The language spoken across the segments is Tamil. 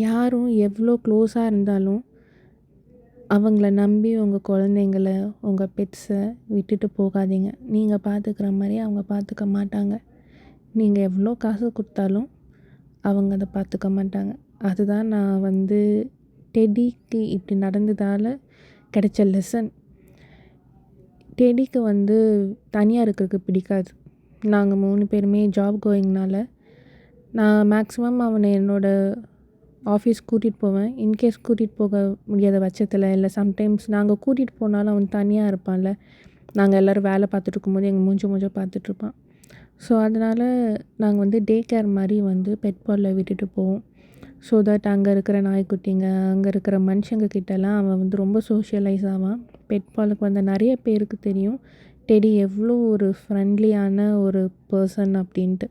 யாரும் எவ்வளோ க்ளோஸாக இருந்தாலும் அவங்கள நம்பி உங்கள் குழந்தைங்கள, உங்கள் பெட்ஸை விட்டுட்டு போகாதீங்க. நீங்கள் பார்த்துக்கிற மாரி அவங்க பார்த்துக்க மாட்டாங்க. நீங்கள் எவ்வளோ காசு கொடுத்தாலும் அவங்க அதை பார்த்துக்க மாட்டாங்க. அதுதான் நான் வந்து டெடிக்கு இப்படி நடந்ததால் கிடைச்ச லெசன். டெடிக்கு வந்து தனியாக இருக்கிறதுக்கு பிடிக்காது. நாங்கள் 3 பேருமே ஜாப் கோயிங்னால நான் மேக்ஸிமம் அவனை என்னோடய ஆஃபீஸ் கூட்டிகிட்டு போவேன். இன்கேஸ் கூட்டிகிட்டு போக முடியாத பட்சத்தில், இல்லை சம்டைம்ஸ் நாங்கள் கூட்டிகிட்டு போனாலும் அவன் தனியாக இருப்பான்ல. நாங்கள் எல்லோரும் வேலை பார்த்துட்டு இருக்கும்போது எங்கள் மூஞ்ச பார்த்துட்ருப்பான். ஸோ அதனால் நாங்கள் வந்து டே கேர் மாதிரி வந்து பெட் பாலில் விட்டுட்டு போவோம். ஸோ தட் அங்கே இருக்கிற நாய்க்குட்டிங்க, அங்கே இருக்கிற மனுஷங்க கிட்டலாம் அவன் வந்து ரொம்ப சோஷியலைஸ் ஆவான். பெட் பாலுக்கு வந்து நிறைய பேருக்கு தெரியும் டெடி எவ்வளோ ஒரு ஃப்ரெண்ட்லியான ஒரு பர்சன் அப்படின்ட்டு.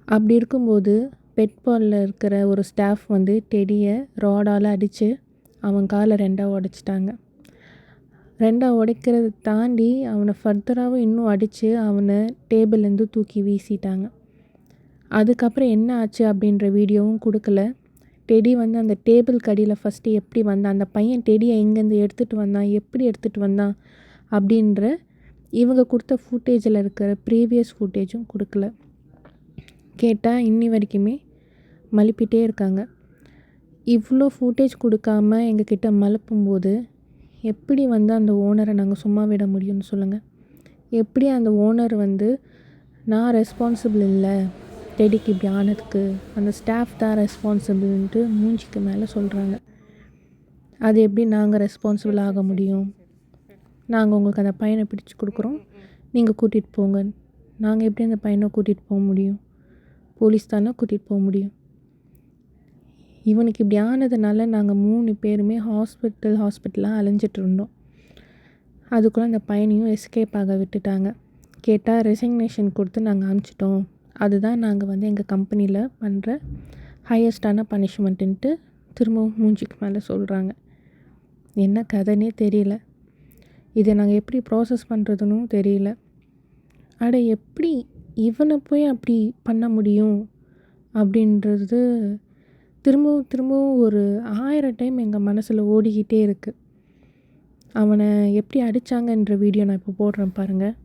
அப்படி இருக்கும்போது பெட் பாலில் இருக்கிற ஒரு ஸ்டாஃப் வந்து டெடியை ராடால் அடித்து அவன் காலை 2ஆக உடைச்சிட்டாங்க. 2ஆக உடைக்கிறத தாண்டி அவனை ஃபர்தராகவும் இன்னும் அடித்து அவனை டேபிள்லேருந்து தூக்கி வீசிட்டாங்க. அதுக்கப்புறம் என்ன ஆச்சு அப்படின்ற வீடியோவும் கொடுக்கல. டெடி வந்து அந்த டேபிள் கடியில் ஃபஸ்ட்டு எப்படி வந்தான், அந்த பையன் டெடியை எங்கேருந்து எடுத்துகிட்டு வந்தான், எப்படி எடுத்துகிட்டு வந்தான் அப்படின்ற இவங்க கொடுத்த ஃபுட்டேஜில் இருக்கிற ப்ரீவியஸ் ஃபுட்டேஜும் கொடுக்கல. கேட்டால் இன்னி வரைக்குமே மழுப்பிட்டே இருக்காங்க. இவ்வளோ ஃபுட்டேஜ் கொடுக்காம எங்கக்கிட்ட மழுப்பும்போது எப்படி வந்து அந்த ஓனரை நாங்கள் சும்மா விட முடியும்னு சொல்லுங்கள். எப்படி அந்த ஓனர் வந்து நான் ரெஸ்பான்சிபிள் இல்லை டெடிக்கு இப்படி ஆனதுக்கு, அந்த ஸ்டாஃப் தான் ரெஸ்பான்சிபிள்ன்ட்டு மூஞ்சிக்கு மேலே சொல்கிறாங்க. அது எப்படி நாங்கள் ரெஸ்பான்சிபிள் ஆக முடியும்? நாங்கள் உங்களுக்கு அந்த பையனை பிடிச்சி கொடுக்குறோம், நீங்கள் கூட்டிகிட்டு போங்க. நாங்கள் எப்படி அந்த பையனை கூட்டிகிட்டு போக முடியும்? போலீஸ் தானே கூட்டிகிட்டு போக முடியும். இவனுக்கு இப்படி ஆனதுனால நாங்கள் 3 பேருமே ஹாஸ்பிட்டலாக அலைஞ்சிட்டு இருந்தோம். அதுக்குள்ளே அந்த பையனையும் எஸ்கேப் ஆக விட்டுட்டாங்க. கேட்டால் ரெசிக்னேஷன் கொடுத்து நாங்கள் அனுப்பிச்சிட்டோம், அதுதான் நாங்கள் வந்து எங்கள் கம்பெனியில் பண்ணுற ஹையஸ்டான பனிஷ்மெண்ட்டுன்ட்டு திரும்பவும் மூஞ்சிக்கு மேலே சொல்கிறாங்க. என்ன கதைன்னே தெரியல. இதை நாங்கள் எப்படி ப்ராசஸ் பண்ணுறதுன்னு தெரியல. அட எப்படி இவனை போய் அப்படி பண்ண முடியும் அப்படின்றது திரும்பவும் ஒரு 1000 டைம் எங்கள் மனசில் ஓடிக்கிட்டே இருக்குது. அவனை எப்படி அடித்தாங்கன்ற வீடியோ நான் இப்போ போடுறேன் பாருங்கள்.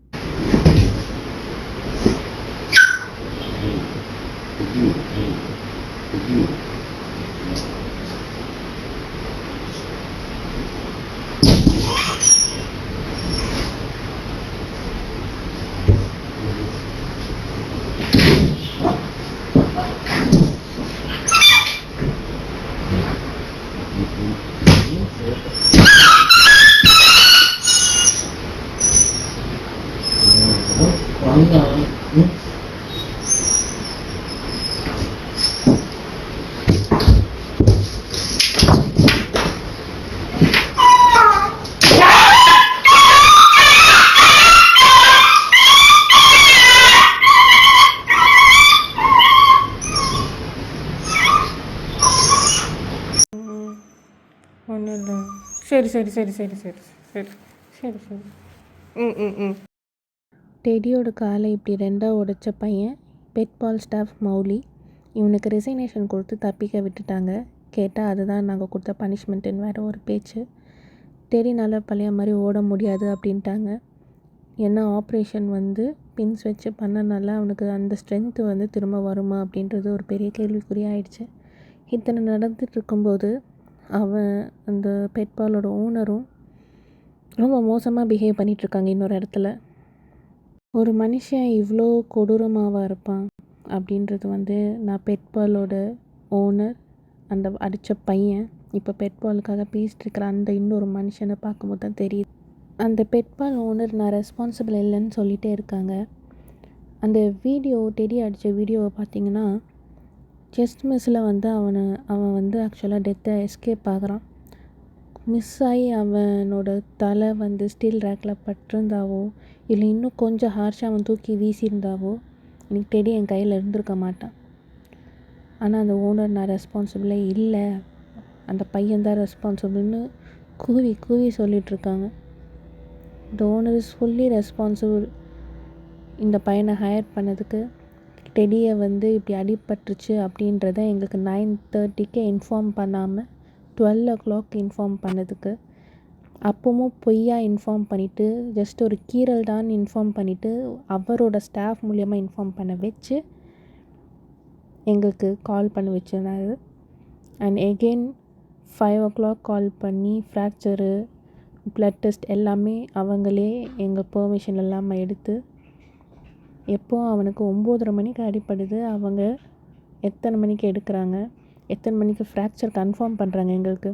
ஒன்றும் இல்லை. சரி. டெடியோட காலை இப்படி 2ஆக உடைச்ச பையன் பெட் பால் ஸ்டாஃப் மௌலி. இவனுக்கு ரெசிக்னேஷன் கொடுத்து தப்பிக்க விட்டுட்டாங்க. கேட்டால் அதுதான் நாங்கள் கொடுத்த பனிஷ்மெண்ட்டுன்னு வேறு ஒரு பேச்சு. டெடினால் பழைய மாதிரி ஓட முடியாது அப்படின்ட்டாங்க. ஏன்னா ஆப்ரேஷன் வந்து பின்ஸ் வச்சு பண்ணனால அவனுக்கு அந்த ஸ்ட்ரென்த்து வந்து திரும்ப வருமா அப்படின்றது ஒரு பெரிய கேள்விக்குறியாயிடுச்சு. இத்தனை நடந்துட்டு இருக்கும்போது அவன் அந்த பெட் பாலோட ஓனரும் ரொம்ப மோசமாக பிஹேவ் பண்ணிகிட்ருக்காங்க இன்னொரு இடத்துல. ஒரு மனுஷன் இவ்வளோ கொடூரமாகவா இருப்பான் அப்படின்றது வந்து நான் பெட் பாலோட ஓனர், அந்த அடித்த பையன், இப்போ பெட் பாலுக்காக பேசிட்டுருக்கிற அந்த இன்னொரு மனுஷனை பார்க்கும்போது தான் தெரியுது. அந்த பெட் பால் ஓனர் நான் ரெஸ்பான்சிபிள் இல்லைன்னு சொல்லிகிட்டே இருக்காங்க. அந்த வீடியோ டெடி அடித்த வீடியோவை பார்த்தீங்கன்னா ஜஸ்ட் மிஸ்ஸில் வந்து அவன் வந்து ஆக்சுவலாக டெத்தை எஸ்கேப் ஆகிறான். மிஸ் ஆகி அவனோட தலை வந்து ஸ்டீல் ரேக்கில் பட்டிருந்தாவோ, இல்லை இன்னும் கொஞ்சம் ஹார்ஷாக அவன் தூக்கி வீசியிருந்தாவோ எனக்கு டெடி என் கையில் இருந்திருக்க மாட்டான். ஆனால் அந்த ஓனர் நான் ரெஸ்பான்சிபிளே இல்லை, அந்த பையன்தான் ரெஸ்பான்சிபிள்னு கூவி சொல்லிகிட்ருக்காங்க. The owner is fully responsible இந்த பையனை ஹையர் பண்ணதுக்கு. டெடியை வந்து இப்படி அடிபட்டுருச்சு அப்படின்றத எங்களுக்கு 9:30க்கே இன்ஃபார்ம் பண்ணாமல் 12 o'clock இன்ஃபார்ம் பண்ணதுக்கு, அப்பவும் பொய்யா இன்ஃபார்ம் பண்ணிவிட்டு ஜஸ்ட் ஒரு கீறல் தான் இன்ஃபார்ம் பண்ணிவிட்டு அவரோட ஸ்டாஃப் மூலிமா இன்ஃபார்ம் பண்ண வச்சு எங்களுக்கு கால் பண்ண வச்சிருந்தாரு. அண்ட் எகெயின் 5 o'clock கால் பண்ணி ஃப்ராக்சரு, ப்ளட் டெஸ்ட் எல்லாமே அவங்களே எங்கள் பெர்மிஷன் இல்லாமல் எடுத்து, எப்போ அவனுக்கு 9:30 மணிக்கு அடிப்படுது, அவங்க எத்தனை மணிக்கு எடுக்கிறாங்க, எத்தனை மணிக்கு ஃப்ராக்சர் கன்ஃபார்ம் பண்ணுறாங்க எங்களுக்கு.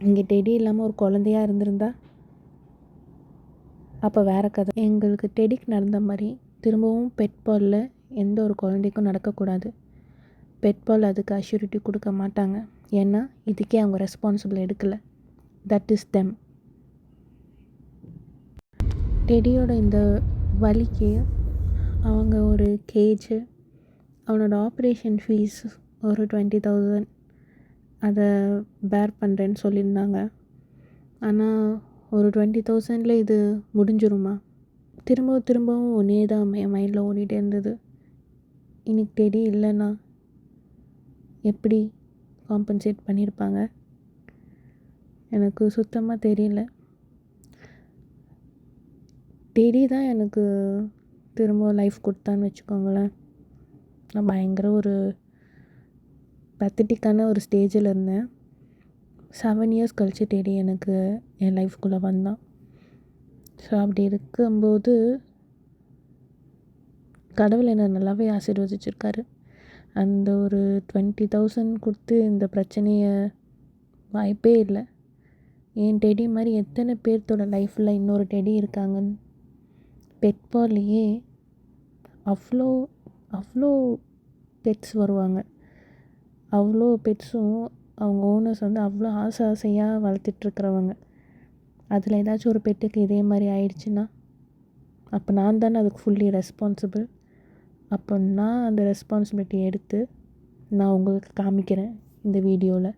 இங்கே டெடி இல்லாமல் ஒரு குழந்தையா இருந்திருந்தா அப்போ வேறு கதை. எங்களுக்கு டெடிக்கு நடந்த மாதிரி திரும்பவும் பெட்பாலில் எந்த ஒரு குழந்தைக்கும் நடக்கக்கூடாது. பெட்பால் அதுக்கு அஷ்யூரிட்டி கொடுக்க மாட்டாங்க. ஏன்னா இதுக்கே அவங்க ரெஸ்பான்சிபிள் எடுக்கலை. That is them. டெடியோட இந்த வலிக்கு அவங்க ஒரு கேஜு, அவனோட ஆப்ரேஷன் ஃபீஸ் ஒரு 20,000 அதை பேர் பண்ணுறேன்னு சொல்லியிருந்தாங்க. ஆனால் ஒரு 20,000ல் இது முடிஞ்சிருமா? திரும்பவும் ஒன்றே தான் என் மைண்டில் ஓடிட்டே இருந்தது. இன்றைக்கி டெடி இல்லைன்னா எப்படி காம்பன்சேட் பண்ணியிருப்பாங்க? எனக்கு சுத்தமாக தெரியல. டெடி தான் எனக்கு திரும்ப லைஃப் கொடுத்தான்னு வச்சுக்கோங்களேன். நான் பயங்கர ஒரு பத்தட்டிக்கான ஒரு ஸ்டேஜில் இருந்தேன். 7 இயர்ஸ் கழிச்சு டெடி எனக்கு என் லைஃப்குள்ளே வந்தான். ஸோ அப்படி இருக்கும்போது கடவுள் என்னை நல்லாவே ஆசீர்வதிச்சிருக்காரு. அந்த ஒரு 20,000 கொடுத்து இந்த பிரச்சனையை வாய்ப்பே இல்லை. என் டெடி மாதிரி எத்தனை பேர்த்தோட லைஃப்பில் இன்னொரு டெடி இருக்காங்கன்னு. பெட்பால்லையே அவ்வளோ அவ்வளோ பெட்ஸ் வருவாங்க. அவ்வளோ பெட்ஸும் அவங்க ஓனர்ஸ் வந்து அவ்வளோ ஆசையாக வளர்த்துட்ருக்கிறவங்க. அதில் ஏதாச்சும் ஒரு பெட்டுக்கு இதே மாதிரி ஆயிடுச்சுன்னா அப்போ நான் தானே அதுக்கு ஃபுல்லி ரெஸ்பான்சிபிள். அப்போ நான் அந்த ரெஸ்பான்சிபிலிட்டி எடுத்து நான் உங்களுக்கு காமிக்கிறேன் இந்த வீடியோவில்.